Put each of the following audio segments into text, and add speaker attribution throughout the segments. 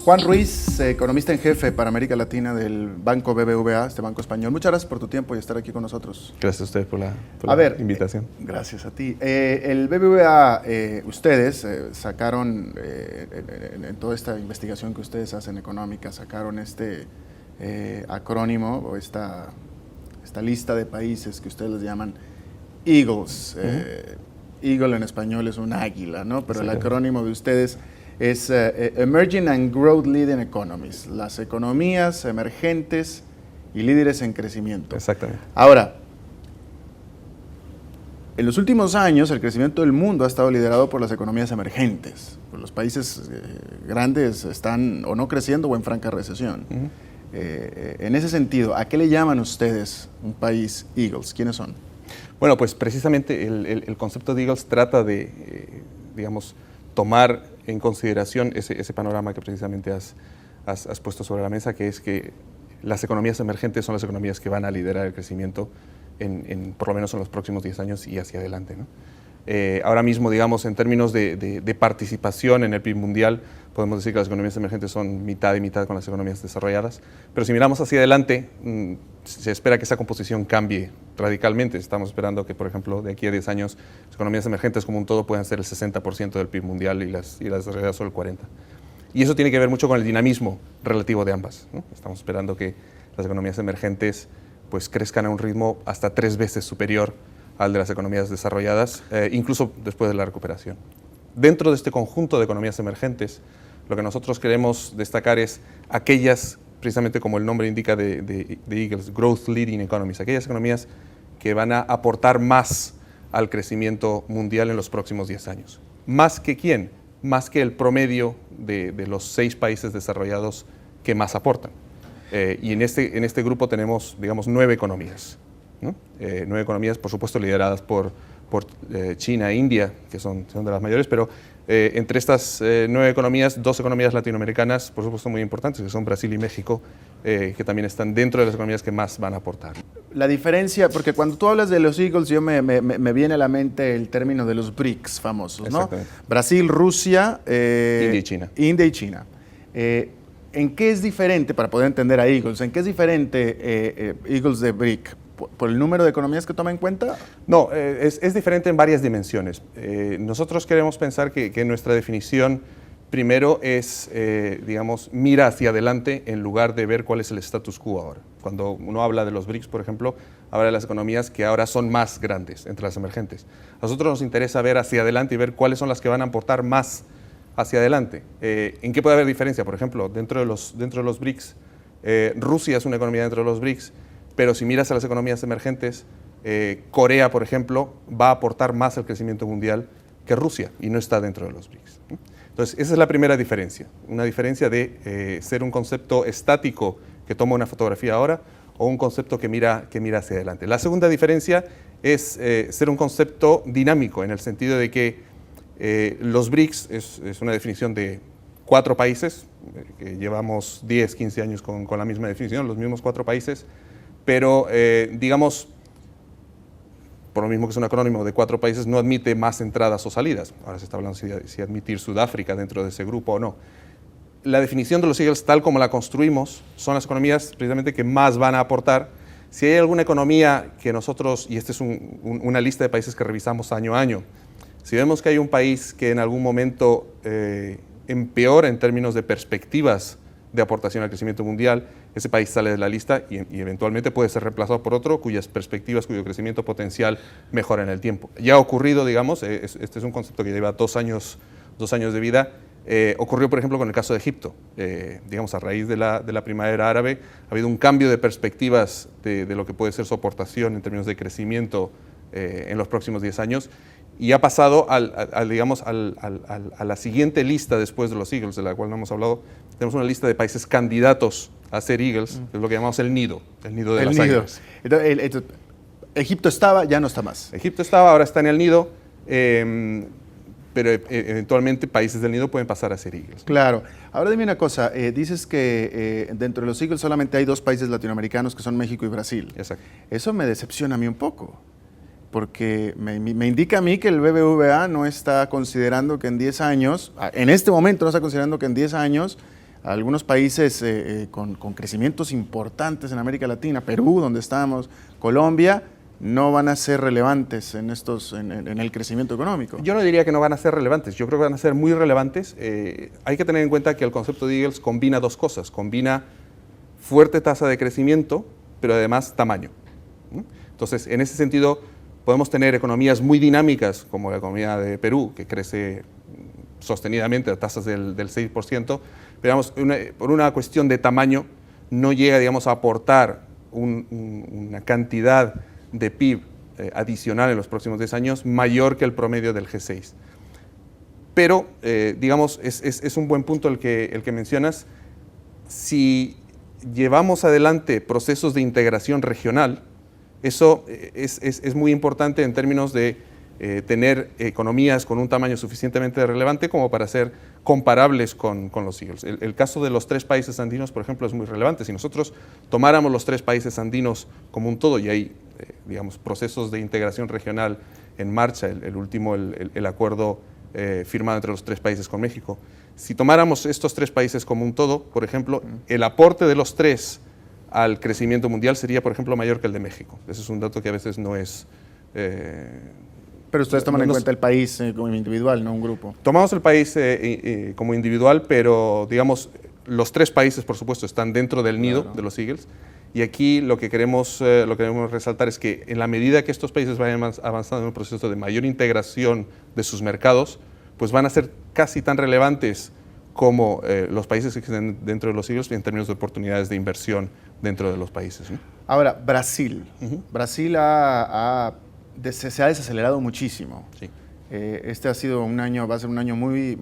Speaker 1: Juan Ruiz, economista en jefe para América Latina del Banco BBVA, este banco español. Muchas gracias por tu tiempo y estar aquí con nosotros.
Speaker 2: Gracias a usted por la invitación.
Speaker 1: Gracias a ti. El BBVA, ustedes sacaron, en toda esta investigación que ustedes hacen económica, sacaron este acrónimo o esta lista de países que ustedes les llaman Eagles. Eagle en español es un águila, ¿no? Pero sí, el acrónimo de ustedes es Emerging and Growth Leading Economies, las economías emergentes y líderes en crecimiento.
Speaker 2: Exactamente.
Speaker 1: Ahora, en los últimos años el crecimiento del mundo ha estado liderado por las economías emergentes. Los países grandes están o no creciendo o en franca recesión. En ese sentido, ¿a qué le llaman ustedes un país Eagles? ¿Quiénes son?
Speaker 2: Bueno, pues precisamente el concepto de Eagles trata de, digamos, tomar en consideración ese panorama que precisamente has puesto sobre la mesa, que es que las economías emergentes son las economías que van a liderar el crecimiento por lo menos en los próximos 10 años y hacia adelante, ¿no? Ahora mismo, digamos, en términos de participación en el PIB mundial, podemos decir que las economías emergentes son mitad y mitad con las economías desarrolladas, pero si miramos hacia adelante, se espera que esa composición cambie radicalmente. Estamos esperando que, por ejemplo, de aquí a 10 años, las economías emergentes como un todo puedan ser el 60% del PIB mundial y las desarrolladas solo el 40%. Y eso tiene que ver mucho con el dinamismo relativo de ambas, ¿no? Estamos esperando que las economías emergentes pues, crezcan a un ritmo hasta 3 veces superior al de las economías desarrolladas, incluso después de la recuperación. Dentro de este conjunto de economías emergentes, lo que nosotros queremos destacar es aquellas, precisamente como el nombre indica de Eagles, Growth Leading Economies, aquellas economías que van a aportar más al crecimiento mundial en los próximos 10 años. ¿Más que quién? Más que el promedio de los 6 países desarrollados que más aportan. Y en este grupo tenemos, digamos, 9 economías, ¿no? 9 economías, por supuesto, lideradas por China e India, que son de las mayores, pero entre estas 9 economías, 2 economías latinoamericanas, por supuesto, muy importantes, que son Brasil y México, que también están dentro de las economías que más van a aportar.
Speaker 1: La diferencia, porque cuando tú hablas de los Eagles, yo me viene a la mente el término de los BRICS famosos, ¿no? Brasil, Rusia,
Speaker 2: India y China.
Speaker 1: India y China. ¿En qué es diferente, para poder entender a Eagles, en qué es diferente Eagles de BRIC? ¿Por el número de economías que toma en cuenta?
Speaker 2: No, es diferente en varias dimensiones. Nosotros queremos pensar que nuestra definición primero es, digamos, mira hacia adelante en lugar de ver cuál es el status quo ahora. Cuando uno habla de los BRICS, por ejemplo, habla de las economías que ahora son más grandes entre las emergentes. A nosotros nos interesa ver hacia adelante y ver cuáles son las que van a aportar más hacia adelante. ¿En qué puede haber diferencia? Por ejemplo, dentro de los BRICS, Rusia es una economía dentro de los BRICS, pero si miras a las economías emergentes, Corea, por ejemplo, va a aportar más al crecimiento mundial que Rusia y no está dentro de los BRICS. Entonces, esa es la primera diferencia, una diferencia de ser un concepto estático que toma una fotografía ahora o un concepto que mira hacia adelante. La segunda diferencia es ser un concepto dinámico, en el sentido de que los BRICS es una definición de 4 países, que llevamos 10, 15 años con la misma definición, los mismos 4 países, pero digamos, por lo mismo que es un acrónimo de 4 países, no admite más entradas o salidas. Ahora se está hablando si admitir Sudáfrica dentro de ese grupo o no. La definición de los Eagles, tal como la construimos, son las economías precisamente que más van a aportar. Si hay alguna economía que nosotros, y esta es una lista de países que revisamos año a año, si vemos que hay un país que en algún momento empeora en términos de perspectivas de aportación al crecimiento mundial, ese país sale de la lista y eventualmente puede ser reemplazado por otro cuyas perspectivas, cuyo crecimiento potencial mejora en el tiempo. Ya ha ocurrido, digamos, este es un concepto que lleva 2 años de vida. Ocurrió, por ejemplo, con el caso de Egipto. Digamos, a raíz de la primavera árabe ha habido un cambio de perspectivas de lo que puede ser su aportación en términos de crecimiento en los próximos 10 años, y ha pasado a la siguiente lista después de los Eagles, de la cual no hemos hablado. Tenemos una lista de países candidatos a ser Eagles, que es lo que llamamos el nido de las águilas.
Speaker 1: Entonces, Egipto estaba, ya no está más.
Speaker 2: Egipto estaba, ahora está en el nido, pero eventualmente países del nido pueden pasar a ser Eagles.
Speaker 1: Claro. Ahora dime una cosa, dices que dentro de los Eagles solamente hay 2 países latinoamericanos que son México y Brasil.
Speaker 2: Exacto.
Speaker 1: Eso me decepciona a mí un poco, porque me indica a mí que el BBVA no está considerando que en 10 años, en este momento no está considerando que en 10 años algunos países con crecimientos importantes en América Latina, Perú, donde estamos, Colombia, no van a ser relevantes en el crecimiento económico.
Speaker 2: Yo no diría que no van a ser relevantes, yo creo que van a ser muy relevantes. Hay que tener en cuenta que el concepto de Eagles combina dos cosas, combina fuerte tasa de crecimiento, pero además tamaño. Entonces, en ese sentido, podemos tener economías muy dinámicas, como la economía de Perú, que crece sostenidamente a tasas del 6%, pero digamos, por una cuestión de tamaño, no llega, digamos, a aportar una cantidad de PIB adicional en los próximos 10 años mayor que el promedio del G6. Pero, digamos, es un buen punto el que mencionas. Si llevamos adelante procesos de integración regional, eso es muy importante en términos de tener economías con un tamaño suficientemente relevante como para ser comparables con los Eagles. El caso de los 3 países andinos, por ejemplo, es muy relevante. Si nosotros tomáramos los 3 países andinos como un todo, y hay digamos, procesos de integración regional en marcha, el último, el acuerdo firmado entre los 3 países con México. Si tomáramos estos 3 países como un todo, por ejemplo, el aporte de los 3 al crecimiento mundial sería, por ejemplo, mayor que el de México. Ese es un dato que a veces no es...
Speaker 1: Pero ustedes toman en cuenta el país como individual, no un grupo.
Speaker 2: Tomamos el país como individual, pero digamos, los 3 países, por supuesto, están dentro del nido de los Eagles. Y aquí lo que queremos resaltar es que en la medida que estos países vayan avanzando en un proceso de mayor integración de sus mercados, pues van a ser casi tan relevantes como los países que existen dentro de los Eagles en términos de oportunidades de inversión dentro de los países, ¿no?
Speaker 1: Ahora, Brasil. Brasil se ha desacelerado muchísimo.
Speaker 2: Sí.
Speaker 1: Este ha sido un año, va a ser un año muy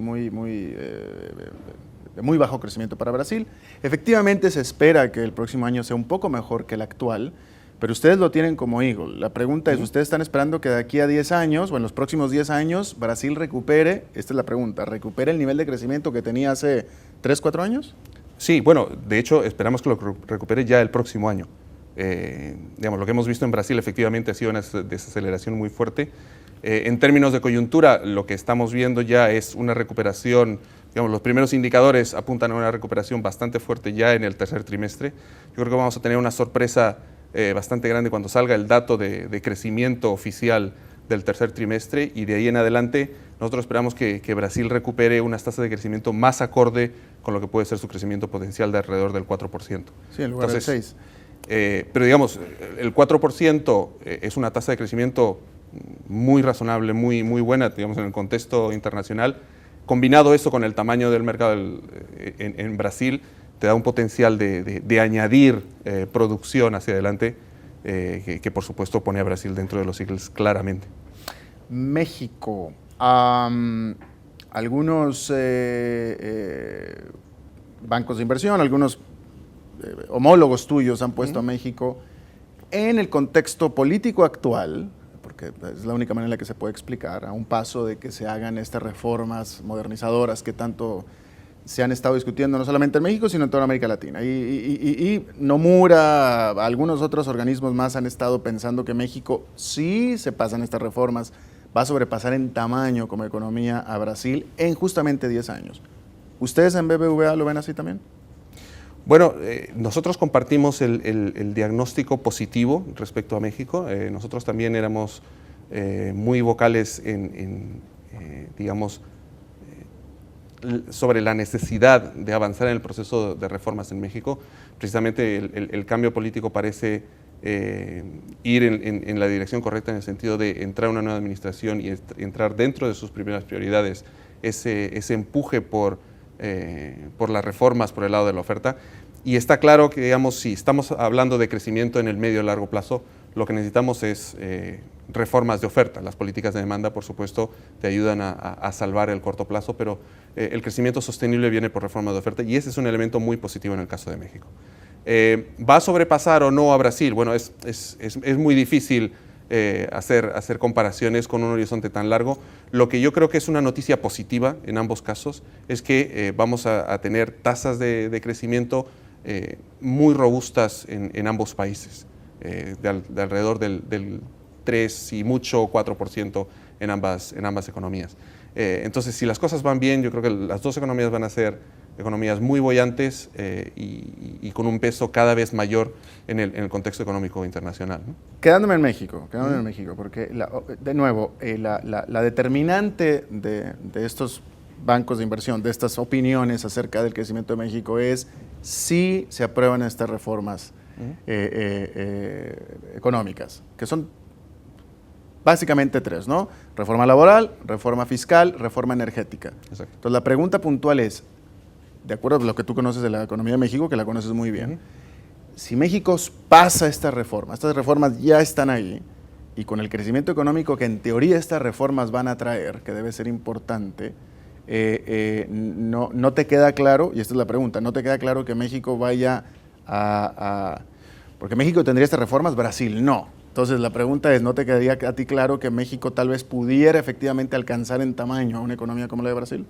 Speaker 1: bajo crecimiento para Brasil. Efectivamente se espera que el próximo año sea un poco mejor que el actual, pero ustedes lo tienen como Eagle. La pregunta es, ¿ustedes están esperando que de aquí a 10 años, o en los próximos 10 años, Brasil recupere, esta es la pregunta, recupere el nivel de crecimiento que tenía hace 3, 4 años?
Speaker 2: Sí, bueno, de hecho esperamos que lo recupere ya el próximo año. Digamos, lo que hemos visto en Brasil efectivamente ha sido una desaceleración muy fuerte. En términos de coyuntura, lo que estamos viendo ya es una recuperación. Digamos, los primeros indicadores apuntan a una recuperación bastante fuerte ya en el tercer trimestre. Yo creo que vamos a tener una sorpresa bastante grande cuando salga el dato de crecimiento oficial del tercer trimestre, y de ahí en adelante nosotros esperamos que Brasil recupere unas tasas de crecimiento más acorde con lo que puede ser su crecimiento potencial de alrededor del 4%.
Speaker 1: Sí, en lugar del 6%.
Speaker 2: Pero digamos, el 4% es una tasa de crecimiento muy razonable, muy buena, digamos, en el contexto internacional. Combinado eso con el tamaño del mercado en Brasil, te da un potencial de añadir producción hacia adelante que por supuesto pone a Brasil dentro de los Eagles claramente.
Speaker 1: México. Algunos bancos de inversión, algunos homólogos tuyos han puesto a México en el contexto político actual, porque es la única manera en la que se puede explicar, a un paso de que se hagan estas reformas modernizadoras que tanto se han estado discutiendo no solamente en México, sino en toda América Latina. Y Nomura, algunos otros organismos más han estado pensando que México, si se pasan estas reformas, va a sobrepasar en tamaño como economía a Brasil en justamente 10 años. ¿Ustedes en BBVA lo ven así también?
Speaker 2: Bueno, nosotros compartimos el diagnóstico positivo respecto a México. Nosotros también éramos muy vocales digamos, sobre la necesidad de avanzar en el proceso de reformas en México. Precisamente el cambio político parece ir en la dirección correcta, en el sentido de entrar una nueva administración y entrar dentro de sus primeras prioridades ese empuje por las reformas por el lado de la oferta. Y está claro que, digamos, si estamos hablando de crecimiento en el medio y largo plazo, lo que necesitamos es reformas de oferta. Las políticas de demanda, por supuesto, te ayudan a salvar el corto plazo, pero el crecimiento sostenible viene por reformas de oferta, y ese es un elemento muy positivo en el caso de México. ¿Va a sobrepasar o no a Brasil? Bueno, es muy difícil hacer comparaciones con un horizonte tan largo. Lo que yo creo que es una noticia positiva en ambos casos es que vamos a tener tasas de crecimiento muy robustas en ambos países, de alrededor del 3 y mucho 4% en ambas economías. Entonces, si las cosas van bien, yo creo que las dos economías van a ser economías muy bollantes y con un peso cada vez mayor en el contexto económico internacional, ¿no?
Speaker 1: Quedándome en México, porque de nuevo, la determinante de estos bancos de inversión, de estas opiniones acerca del crecimiento de México es si se aprueban estas reformas económicas, que son básicamente tres, ¿no? Reforma laboral, reforma fiscal, reforma energética.
Speaker 2: Exacto.
Speaker 1: Entonces la pregunta puntual es, de acuerdo a lo que tú conoces de la economía de México, que la conoces muy bien, si México pasa estas reformas ya están ahí, y con el crecimiento económico que en teoría estas reformas van a traer, que debe ser importante, no te queda claro, y esta es la pregunta, no te queda claro que México vaya porque México tendría estas reformas, Brasil no. Entonces la pregunta es, ¿no te quedaría a ti claro que México tal vez pudiera efectivamente alcanzar en tamaño a una economía como la de Brasil?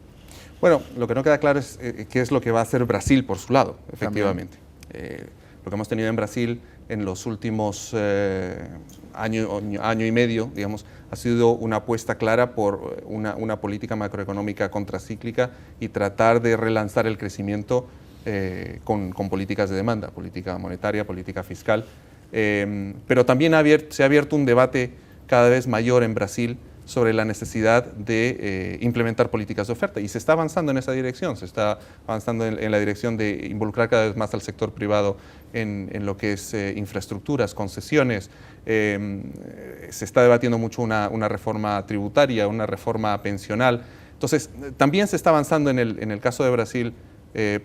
Speaker 2: Bueno, lo que no queda claro es qué es lo que va a hacer Brasil por su lado, efectivamente. Lo que hemos tenido en Brasil en los últimos año y medio, digamos, ha sido una apuesta clara por una política macroeconómica contracíclica y tratar de relanzar el crecimiento con políticas de demanda, política monetaria, política fiscal. Pero también se ha abierto un debate cada vez mayor en Brasil sobre la necesidad de implementar políticas de oferta, y se está avanzando en esa dirección, se está avanzando en la dirección de involucrar cada vez más al sector privado en lo que es infraestructuras, concesiones. Se está debatiendo mucho una reforma tributaria, una reforma pensional. Entonces, también se está avanzando en el caso de Brasil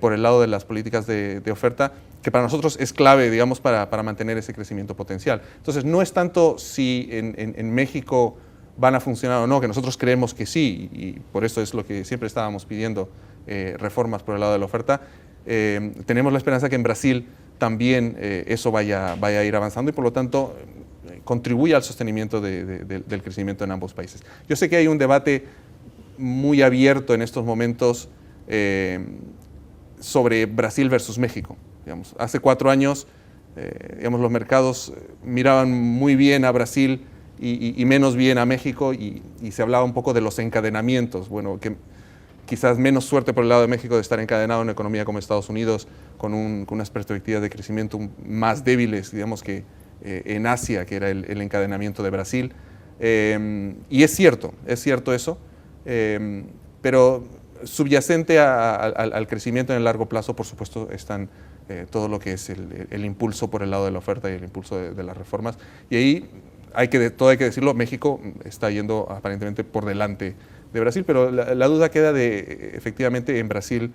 Speaker 2: por el lado de las políticas de oferta, que para nosotros es clave, digamos, para mantener ese crecimiento potencial. Entonces, no es tanto si en México van a funcionar o no, que nosotros creemos que sí, y por eso es lo que siempre estábamos pidiendo, reformas por el lado de la oferta. Tenemos la esperanza que en Brasil también eso vaya a ir avanzando y por lo tanto contribuya al sostenimiento del crecimiento en ambos países. Yo sé que hay un debate muy abierto en estos momentos sobre Brasil versus México. Digamos, hace 4 años digamos, los mercados miraban muy bien a Brasil y menos bien a México, y se hablaba un poco de los encadenamientos. Bueno, que quizás menos suerte por el lado de México de estar encadenado en una economía como Estados Unidos, con unas perspectivas de crecimiento más débiles, digamos, que en Asia, que era el encadenamiento de Brasil. Y es cierto eso, pero subyacente al crecimiento en el largo plazo, por supuesto, están todo lo que es el impulso por el lado de la oferta y el impulso de las reformas. Y ahí hay que decirlo, México está yendo aparentemente por delante de Brasil, pero la duda queda de, efectivamente, en Brasil,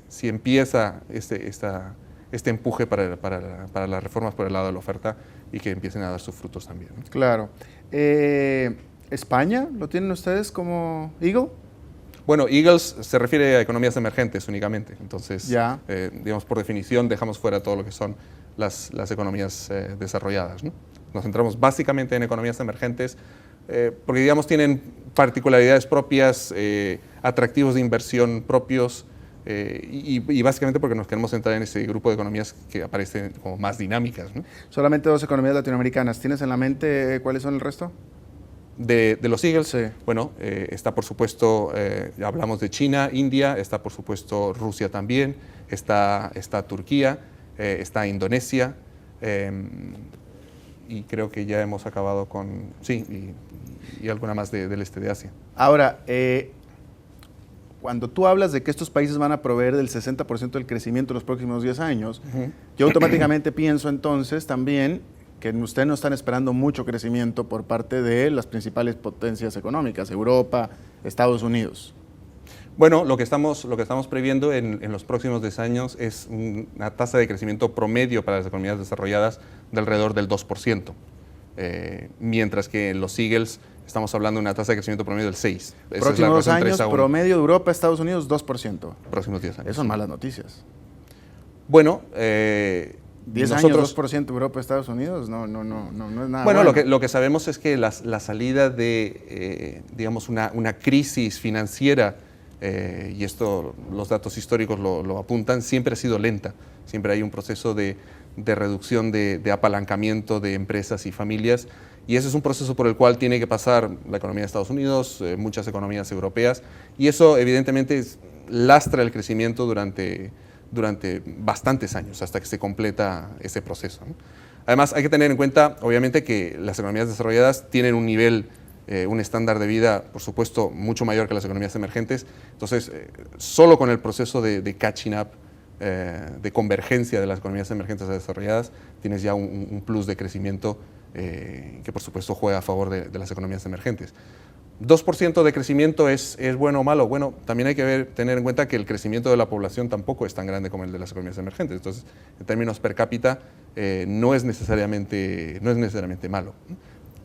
Speaker 2: si empieza este empuje para las reformas por el lado de la oferta y que empiecen a dar sus frutos también, ¿no?
Speaker 1: Claro. ¿España lo tienen ustedes como Eagle?
Speaker 2: Bueno, Eagles se refiere a economías emergentes únicamente, entonces,
Speaker 1: ya.
Speaker 2: Digamos, por definición dejamos fuera todo lo que son las economías desarrolladas, ¿no? Nos centramos básicamente en economías emergentes porque, digamos, tienen particularidades propias, atractivos de inversión propios y básicamente porque nos queremos centrar en ese grupo de economías que aparecen como más dinámicas, ¿no?
Speaker 1: Solamente 2 economías latinoamericanas. ¿Tienes en la mente cuáles son el resto?
Speaker 2: De los Eagles,
Speaker 1: sí.
Speaker 2: Bueno, está por supuesto, hablamos de China, India, está por supuesto Rusia también, está Turquía, está Indonesia, y creo que ya hemos acabado con, sí, y alguna más del este de Asia.
Speaker 1: Ahora, cuando tú hablas de que estos países van a proveer del 60% del crecimiento en los próximos 10 años, yo automáticamente pienso entonces también que ustedes no están esperando mucho crecimiento por parte de las principales potencias económicas, Europa, Estados Unidos.
Speaker 2: Bueno, lo que estamos previendo en los próximos 10 años es una tasa de crecimiento promedio para las economías desarrolladas de alrededor del 2%, mientras que en los Eagles estamos hablando de una tasa de crecimiento promedio del 6%.
Speaker 1: Próximos 2 años, promedio de Europa, Estados Unidos, 2%.
Speaker 2: Próximos 10 años.
Speaker 1: Esas son malas noticias.
Speaker 2: Bueno,
Speaker 1: 10 años, 2% Europa, Estados Unidos, no es nada
Speaker 2: bueno.
Speaker 1: Bueno,
Speaker 2: lo que sabemos es que la salida de, digamos, una crisis financiera, y esto los datos históricos lo apuntan, siempre ha sido lenta. Siempre hay un proceso de reducción, de apalancamiento de empresas y familias, y ese es un proceso por el cual tiene que pasar la economía de Estados Unidos, muchas economías europeas, y eso evidentemente lastra el crecimiento durante bastantes años, hasta que se completa ese proceso, ¿no? Además, hay que tener en cuenta, obviamente, que las economías desarrolladas tienen un nivel, un estándar de vida, por supuesto, mucho mayor que las economías emergentes. Entonces, solo con el proceso de catching up, de convergencia de las economías emergentes a desarrolladas, tienes ya un plus de crecimiento que, por supuesto, juega a favor de las economías emergentes. 2% de crecimiento es bueno o malo. Bueno, también hay que tener en cuenta que el crecimiento de la población tampoco es tan grande como el de las economías emergentes. Entonces, en términos per cápita, no es necesariamente malo.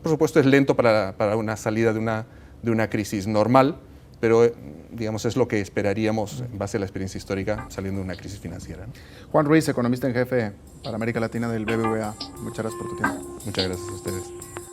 Speaker 2: Por supuesto, es lento para una salida de una crisis normal, pero digamos es lo que esperaríamos en base a la experiencia histórica saliendo de una crisis financiera, ¿no?
Speaker 1: Juan Ruiz, economista en jefe para América Latina del BBVA. Muchas gracias por tu tiempo.
Speaker 2: Muchas gracias a ustedes.